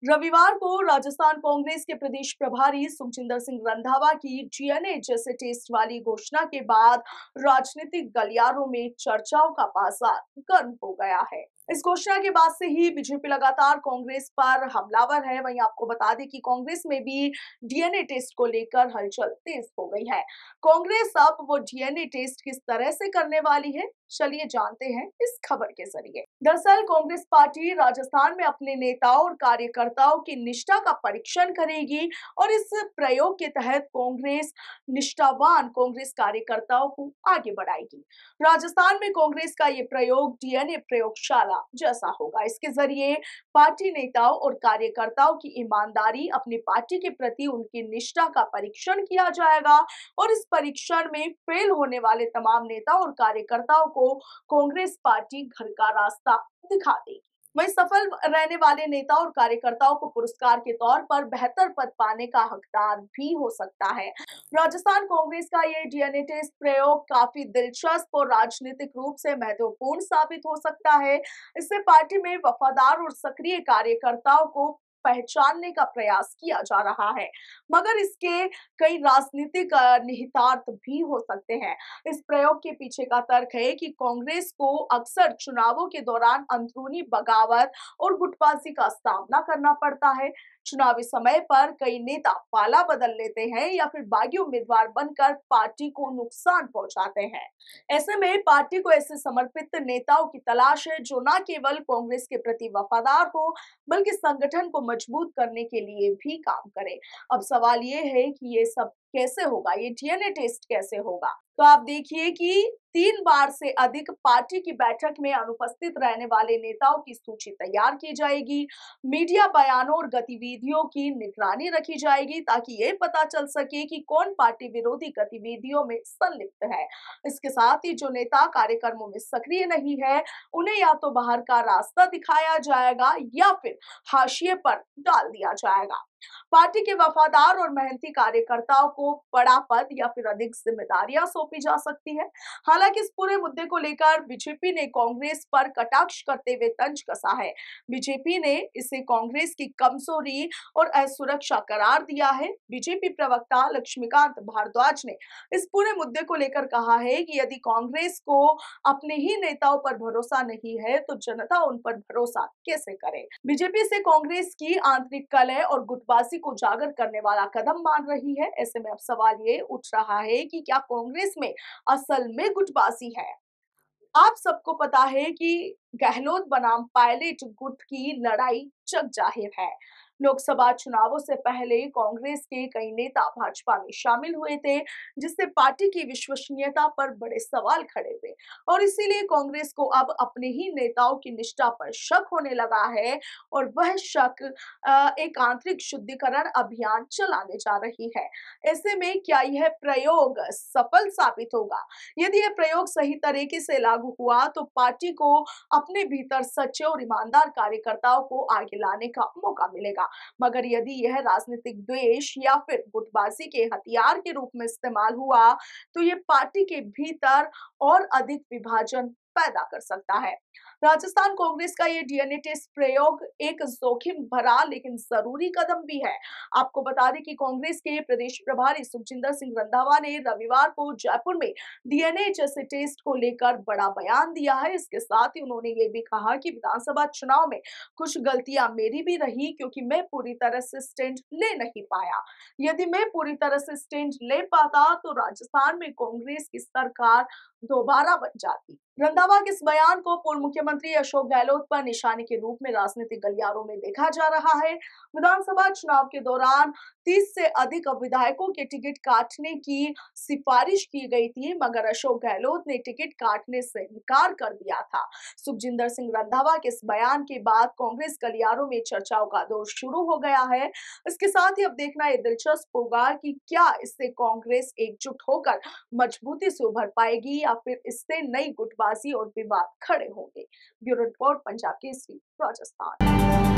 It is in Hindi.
रविवार को राजस्थान कांग्रेस के प्रदेश प्रभारी सुखजिंदर सिंह रंधावा की डीएनए जैसे टेस्ट वाली घोषणा के बाद राजनीतिक गलियारों में चर्चाओं का बाजार गर्म हो गया है। इस घोषणा के बाद से ही बीजेपी लगातार कांग्रेस पर हमलावर है। वहीं आपको बता दें कि कांग्रेस में भी डीएनए टेस्ट को लेकर हलचल तेज हो गई है। कांग्रेस अब वो डीएनए टेस्ट किस तरह से करने वाली है, चलिए जानते हैं इस खबर के जरिए। दरअसल कांग्रेस पार्टी राजस्थान में अपने नेताओं और कार्यकर्ताओं की निष्ठा का परीक्षण करेगी और इस प्रयोग के तहत कांग्रेस निष्ठावान कांग्रेस कार्यकर्ताओं को आगे बढ़ाएगी। राजस्थान में कांग्रेस का ये प्रयोग डीएनए प्रयोगशाला जैसा होगा। इसके जरिए पार्टी नेताओं और कार्यकर्ताओं की ईमानदारी, अपनी पार्टी के प्रति उनकी निष्ठा का परीक्षण किया जाएगा और इस परीक्षण में फेल होने वाले तमाम नेता और कार्यकर्ताओं को कांग्रेस पार्टी घर का रास्ता दिखा देगी। वहीं सफल रहने वाले नेता और कार्यकर्ताओं को पुरस्कार के तौर पर बेहतर पद पाने का हकदार भी हो सकता है। राजस्थान कांग्रेस का ये डीएनए टेस्ट प्रयोग काफी दिलचस्प और राजनीतिक रूप से महत्वपूर्ण साबित हो सकता है। इससे पार्टी में वफादार और सक्रिय कार्यकर्ताओं को पहचानने का प्रयास किया जा रहा है, मगर इसके कई राजनीतिक निहितार्थ भी हो सकते हैं। इस प्रयोग के पीछे का तर्क है कि कांग्रेस को अक्सर चुनावों के दौरान अंदरूनी बगावत और गुटबाजी का सामना करना पड़ता है। चुनावी समय पर कई नेता पाला बदल लेते हैं या फिर बागी उम्मीदवार बनकर पार्टी को नुकसान पहुंचाते हैं। ऐसे में पार्टी को ऐसे समर्पित नेताओं की तलाश है जो न केवल कांग्रेस के प्रति वफादार हो बल्कि संगठन को मजबूत करने के लिए भी काम करे। अब सवाल ये है कि ये सब कैसे होगा, ये डीएनए टेस्ट कैसे होगा। तो आप देखिए कि 3 बार से अधिक पार्टी की बैठक में अनुपस्थित रहने वाले नेताओं की सूची तैयार की जाएगी। मीडिया बयानों और गतिविधियों की निगरानी रखी जाएगी ताकि ये पता चल सके कि कौन पार्टी विरोधी गतिविधियों में संलिप्त है। इसके साथ ही जो नेता कार्यक्रमों में सक्रिय नहीं है, उन्हें या तो बाहर का रास्ता दिखाया जाएगा या फिर हाशिए पर डाल दिया जाएगा। पार्टी के वफादार और मेहनती कार्यकर्ताओं को बड़ा पद या फिर अधिक जिम्मेदारियां सौंपी जा सकती है। हालांकि इस पूरे मुद्दे को लेकर बीजेपी ने कांग्रेस पर कटाक्ष करते हुए तंज कसा है। बीजेपी ने इसे कांग्रेस की कमजोरी और असुरक्षा करार दिया है। बीजेपी प्रवक्ता लक्ष्मीकांत भारद्वाज ने इस पूरे मुद्दे को लेकर कहा है कि यदि कांग्रेस को अपने ही नेताओं पर भरोसा नहीं है तो जनता उन पर भरोसा कैसे करे। बीजेपी से कांग्रेस की आंतरिक कलह और गुटबाजी को उजागर करने वाला कदम मान रही है। ऐसे में अब सवाल ये उठ रहा है कि क्या कांग्रेस में असल में गुटबाजी है। आप सबको पता है कि गहलोत बनाम पायलट गुट की लड़ाई जग जाहिर है। लोकसभा चुनावों से पहले कांग्रेस के कई नेता भाजपा में शामिल हुए थे, जिससे पार्टी की विश्वसनीयता पर बड़े सवाल खड़े हुए और इसीलिए कांग्रेस को अब अपने ही नेताओं की निष्ठा पर शक होने लगा है और वह शक एक आंतरिक शुद्धिकरण अभियान चलाने जा रही है। ऐसे में क्या यह प्रयोग सफल साबित होगा? यदि यह प्रयोग सही तरीके से लागू हुआ तो पार्टी को अपने भीतर सच्चे और ईमानदार कार्यकर्ताओं को आगे लाने का मौका मिलेगा। मगर यदि यह राजनीतिक द्वेष या फिर गुटबाजी के हथियार के रूप में इस्तेमाल हुआ तो ये पार्टी के भीतर और अधिक विभाजन पैदा कर सकता है। राजस्थान कांग्रेस का ये डीएनए टेस्ट प्रयोग एक जोखिम भरा लेकिन जरूरी कदम भी है। आपको बता दें कि कांग्रेस के प्रदेश प्रभारी सुखजिंदर सिंह रंधावा ने रविवार को जयपुर में डीएनए जैसे टेस्ट को लेकर बड़ा बयान दिया है। इसके साथ ही उन्होंने ये भी कहा कि विधानसभा चुनाव में कुछ गलतियां मेरी भी रही क्योंकि मैं पूरी तरह से स्टैंड ले नहीं पाया। यदि मैं पूरी तरह से स्टैंड ले पाता तो राजस्थान में कांग्रेस की सरकार दोबारा बन जाती। रंधावा के इस बयान को पूर्व मुख्यमंत्री अशोक गहलोत पर निशाने के रूप में राजनीतिक गलियारों में देखा जा रहा है। विधानसभा चुनाव के दौरान 30 से अधिक विधायकों के टिकट काटने की सिफारिश की गई थी, मगर अशोक गहलोत ने टिकट काटने से इनकार कर दिया था। सुखजिंदर सिंह रंधावा के इस बयान के बाद कांग्रेस गलियारों में चर्चाओं का दौर शुरू हो गया है। इसके साथ ही अब देखना ये दिलचस्प होगा कि क्या इससे कांग्रेस एकजुट होकर मजबूती से उभर पाएगी या फिर इससे नई गुटबाजी और विवाद खड़े होंगे। Bureau report, Punjab Kesari, Rajasthan.